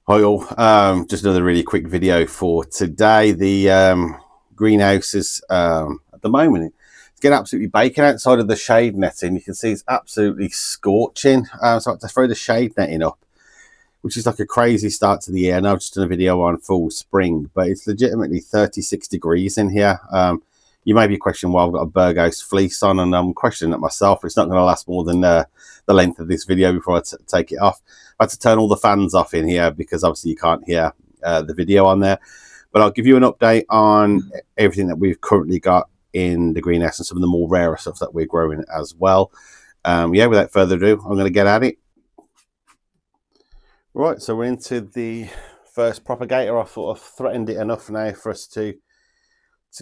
Hi all, just another really quick video for today. The greenhouse is at the moment it's getting absolutely baking outside of the shade netting. You can see it's absolutely scorching. So I have to throw the shade netting up, which is like a crazy start to the year. And I've just done a video on full spring, but it's legitimately 36 degrees in here. You may be questioning why I've got a Burgos fleece on, and I'm questioning it myself. It's not going to last more than the length of this video before I take it off. I had to turn all the fans off in here because obviously you can't hear the video on there. But I'll give you an update on everything that we've currently got in the greenhouse and some of the more rarer stuff that we're growing as well. Yeah, without further ado, I'm going to get at it. Right, so we're into the first propagator. I thought I've threatened it enough now for us to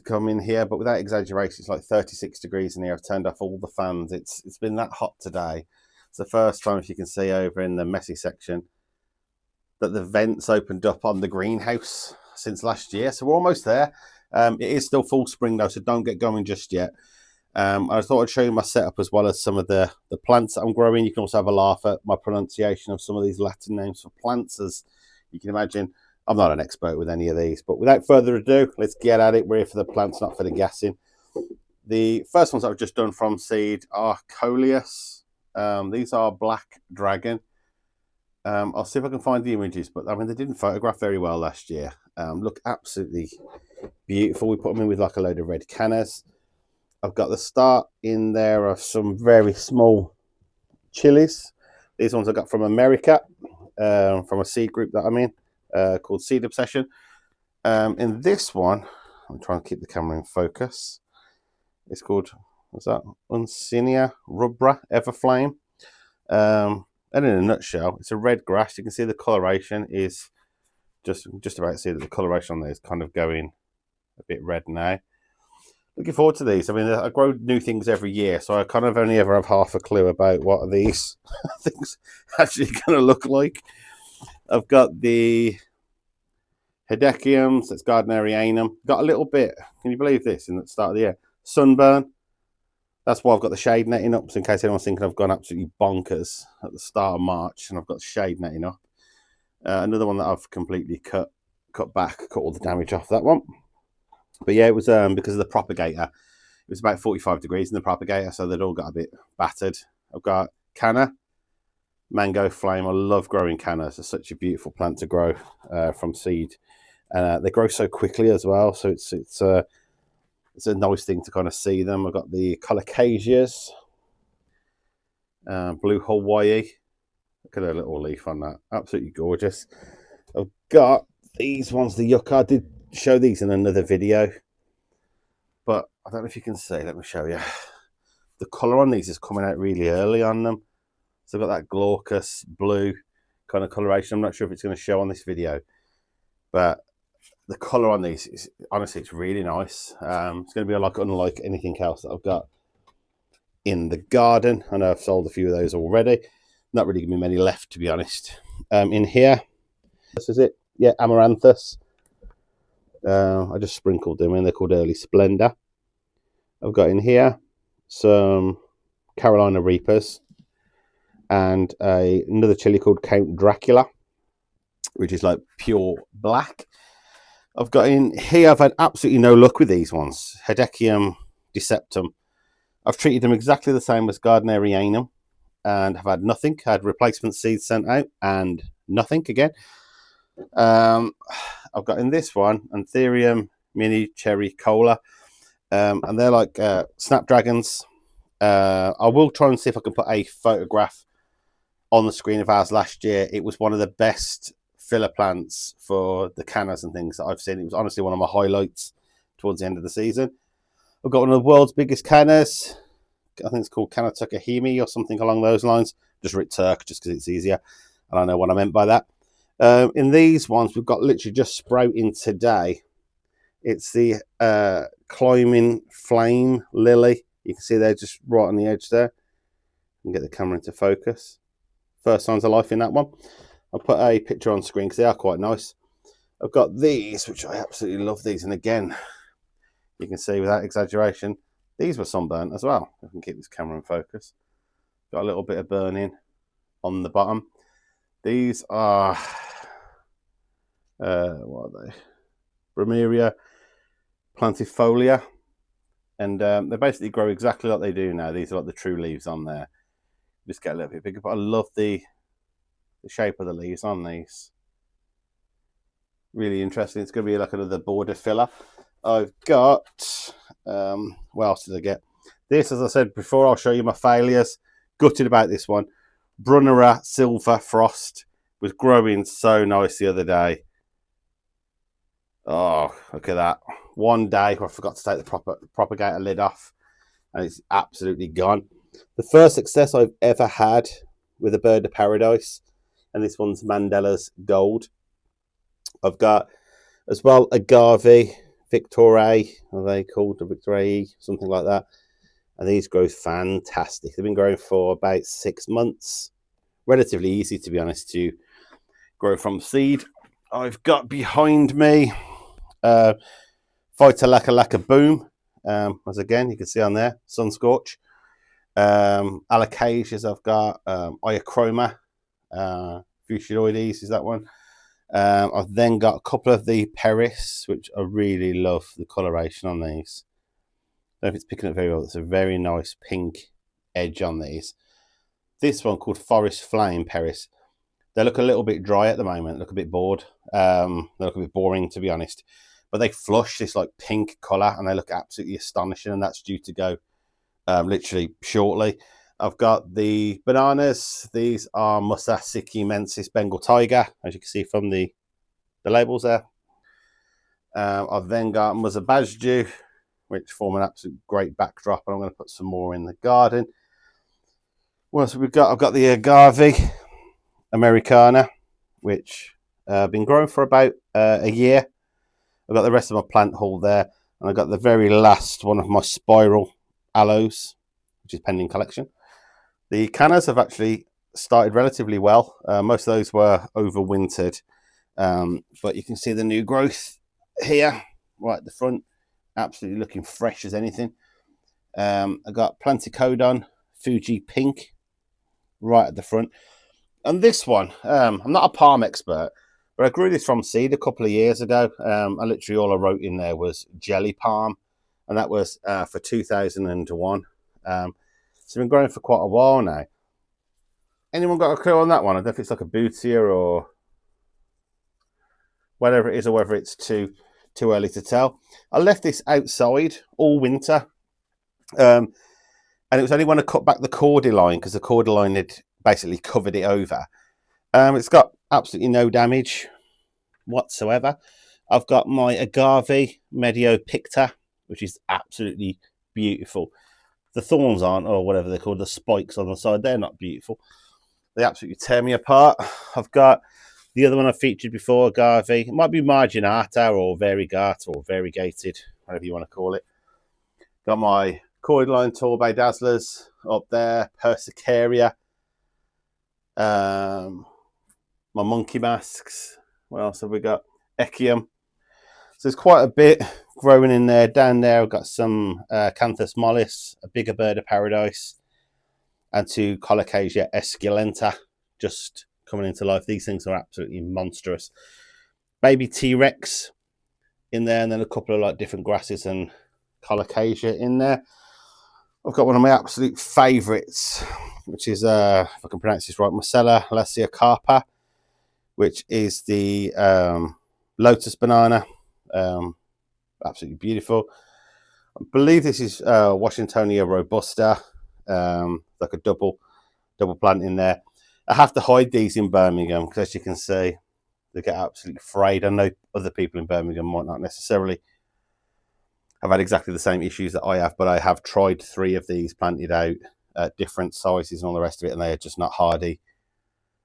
come in here, but without exaggeration, it's like 36 degrees in here. I've turned off all the fans. It's been that hot today. It's the first time, if you can see over in the messy section, that the vents opened up on the greenhouse since last year. So we're almost there. It is still full spring though, so don't get going just yet. I thought I'd show you my setup as well as some of the plants that I'm growing. You can also have a laugh at my pronunciation of some of these Latin names for plants. As you can imagine, I'm not an expert with any of these, but without further ado, let's get at it. We're here for the plants, not for the gassing. The first ones I've just done from seed are Coleus. These are Black Dragon. I'll see if I can find the images, but I mean, they didn't photograph very well last year. Look absolutely beautiful. We put them in with like a load of red cannas. I've got the start in there of some very small chilies. These ones I got from America, from a seed group that I'm in, called Seed Obsession. In this one, I'm trying to keep the camera in focus. It's called, what's that? Uncinia rubra everflame. And in a nutshell, it's a red grass. You can see the coloration is just about see that the coloration on there is kind of going a bit red now. Looking forward to these. I mean, I grow new things every year, so I kind of only ever have half a clue about what are these things actually going to look like. I've got the Hedechiums, that's Gardnerianum. Got a little bit, can you believe this, in the start of the year? Sunburn. That's why I've got the shade netting up, so in case anyone's thinking I've gone absolutely bonkers at the start of March, and I've got shade netting up. Another one that I've completely cut all the damage off that one. But yeah, it was because of the propagator. It was about 45 degrees in the propagator, so they'd all got a bit battered. I've got Canna, Mango Flame. I love growing cannas. It's such a beautiful plant to grow from seed. They grow so quickly as well, so it's a nice thing to kind of see them. I've got the Colocasias, Blue Hawaii. Look at a little leaf on that. Absolutely gorgeous. I've got these ones, the yucca. I did show these in another video, but I don't know if you can see. Let me show you. The colour on these is coming out really early on them. So I've got that glaucous blue kind of coloration. I'm not sure if it's going to show on this video, but the colour on these is honestly, it's really nice. It's going to be like unlike anything else that I've got in the garden. I know I've sold a few of those already. Not really giving me many left, to be honest. In here, this is it. Yeah, Amaranthus. I just sprinkled them in. They're called Early Splendor. I've got in here some Carolina Reapers and another chili called Count Dracula, which is like pure black. I've got in here, I've had absolutely no luck with these ones. Hedechium deceptum. I've treated them exactly the same as Gardnerianum and have had nothing. I had replacement seeds sent out and nothing again. I've got in this one Anthurium Mini Cherry Cola, and they're like snapdragons. I will try and see if I can put a photograph on the screen of ours last year. It was one of the best filler plants for the cannas and things that I've seen. It was honestly one of my highlights towards the end of the season. I've got one of the world's biggest cannas. I think it's called Canatucahimi or something along those lines. Just writ Turk just because it's easier, and I know what I meant by that. In these ones, we've got literally just sprouting today. It's the Climbing Flame Lily. You can see they're just right on the edge there. You can get the camera into focus. First signs of life in that one. I'll put a picture on screen because they are quite nice. I've got these, which I absolutely love these. And again, you can see without exaggeration, these were sunburnt as well. I can keep this camera in focus. Got a little bit of burning on the bottom. These are What are they? Brumeria plantifolia. And they basically grow exactly like they do now. These are like the true leaves on there. Just get a little bit bigger, but I love the shape of the leaves on these. Really interesting. It's going to be like another border filler. I've got, what else did I get? This, as I said before, I'll show you my failures. Gutted about this one. Brunnera Silver Frost was growing so nice the other day. Oh, look at that. One day I forgot to take the propagator lid off and it's absolutely gone. The first success I've ever had with a bird of paradise, and this one's Mandela's Gold. I've got as well agave Victoria, are they called the Victoria, something like that. And these grow fantastic. They've been growing for about 6 months. Relatively easy, to be honest, to grow from seed. I've got behind me Vitopod Boom, as again you can see on there, sun scorch. Alocasias, I've got Iochroma, Fuchsioides is that one. I've then got a couple of the Peris, which I really love the coloration on these. I don't know if it's picking up very well. It's a very nice pink edge on these. This one called Forest Flame Peris. They look a little bit dry at the moment, look a bit bored. They look a bit boring, to be honest. But they flush this like pink colour and they look absolutely astonishing, and that's due to go literally shortly. I've got the bananas. These are Musa Sikimensis Bengal Tiger, as you can see from the labels there. I've then got Musa Bajju, which form an absolute great backdrop, and I'm going to put some more in the garden. What else have we got? I've got the agave Americana, which I've been growing for about a year. I've got the rest of my plant haul there, and I've got the very last one of my spiral aloes, which is pending collection. The cannas have actually started relatively well. Most of those were overwintered, but you can see the new growth here, right at the front, absolutely looking fresh as anything. I got Planticodon Fuji Pink right at the front. And this one, I'm not a palm expert, but I grew this from seed a couple of years ago. I literally all I wrote in there was jelly palm, and that was for 2001. So I've been growing for quite a while now. Anyone got a clue on that one? I don't know if it's like a bootier or whatever it is, or whether it's too early to tell. I left this outside all winter, and it was only when I cut back the cordyline, because the cordyline had basically covered it over. It's got absolutely no damage whatsoever. I've got my agave Medio Picta, which is absolutely beautiful. The thorns aren't, or whatever they're called, the spikes on the side, they're not beautiful. They absolutely tear me apart. I've got the other one I've featured before, agave. It might be marginata or variegata or variegated, whatever you want to call it. Got my cordyline Torbay Dazzlers up there, Persicaria. My monkey masks. What else have we got? Echium. So there's quite a bit growing in there. Down there I've got some Canthus mollis, a bigger bird of paradise, and 2 Colocasia esculenta just coming into life. These things are absolutely monstrous. Baby T-Rex in there, and then a couple of like different grasses and Colocasia in there. I've got one of my absolute favourites, which is, if I can pronounce this right, Marcella Lassia Carpa, which is the lotus banana. Absolutely beautiful. I believe this is Washingtonia robusta, like a double plant in there. I have to hide these in Birmingham because, as you can see, they get absolutely frayed. I know other people in Birmingham might not necessarily have had exactly the same issues that I have, but I have tried 3 of these planted out at different sizes and all the rest of it, and they are just not hardy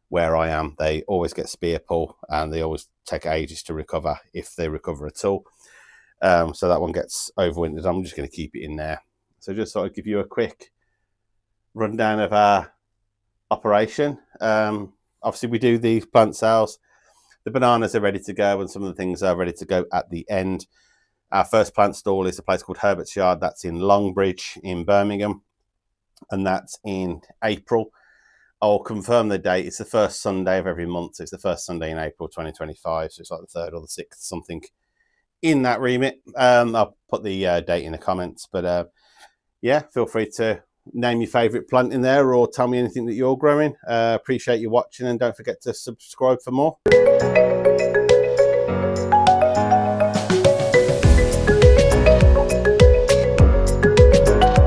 where I am. They always get spear pull, and they always take ages to recover, if they recover at all. So that one gets overwintered. I'm just going to keep it in there. So just sort of give you a quick rundown of our operation. Obviously we do these plant sales. The bananas are ready to go, and some of the things are ready to go at the end. Our first plant stall is a place called Herbert's Yard. That's in Longbridge in Birmingham, and that's in April. I'll confirm the date. It's the first Sunday of every month. So it's the first Sunday in April 2025. So it's like the 3rd or the 6th, something in that remit. I'll put the date in the comments. But yeah, feel free to name your favourite plant in there or tell me anything that you're growing. Appreciate you watching, and don't forget to subscribe for more.